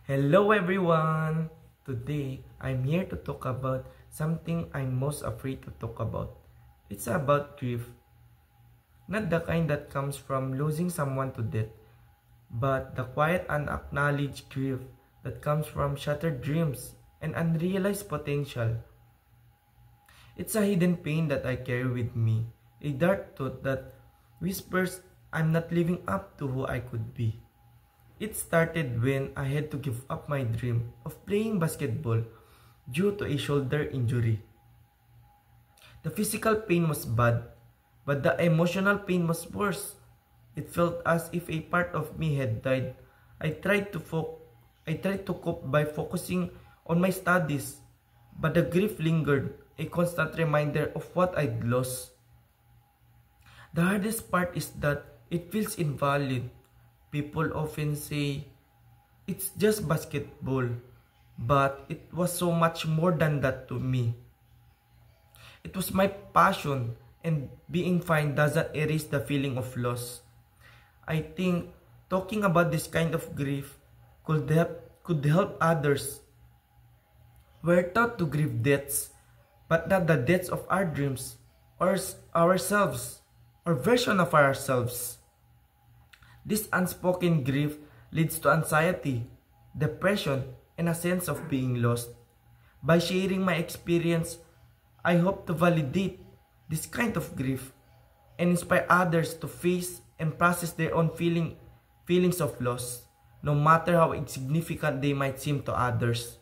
Hello everyone! Today, I'm here to talk about something I'm most afraid to talk about. It's about grief. Not the kind that comes from losing someone to death, but the quiet unacknowledged grief that comes from shattered dreams and unrealized potential. It's a hidden pain that I carry with me, a dark thought that whispers I'm not living up to who I could be. It started when I had to give up my dream of playing basketball due to a shoulder injury. The physical pain was bad, but the emotional pain was worse. It felt as if a part of me had died. I tried to cope by focusing on my studies, but the grief lingered, a constant reminder of what I'd lost. The hardest part is that it feels invalid. People often say, it's just basketball, but it was so much more than that to me. It was my passion, and being fine doesn't erase the feeling of loss. I think talking about this kind of grief could help others. We're taught to grieve deaths, but not the deaths of our dreams, or ourselves, or version of ourselves. This unspoken grief leads to anxiety, depression, and a sense of being lost. By sharing my experience, I hope to validate this kind of grief and inspire others to face and process their own feelings of loss, no matter how insignificant they might seem to others.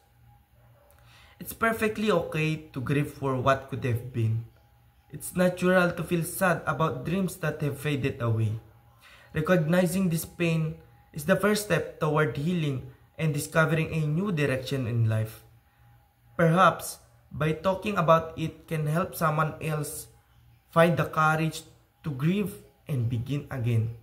It's perfectly okay to grieve for what could have been. It's natural to feel sad about dreams that have faded away. Recognizing this pain is the first step toward healing and discovering a new direction in life. Perhaps, by talking about it can help someone else find the courage to grieve and begin again.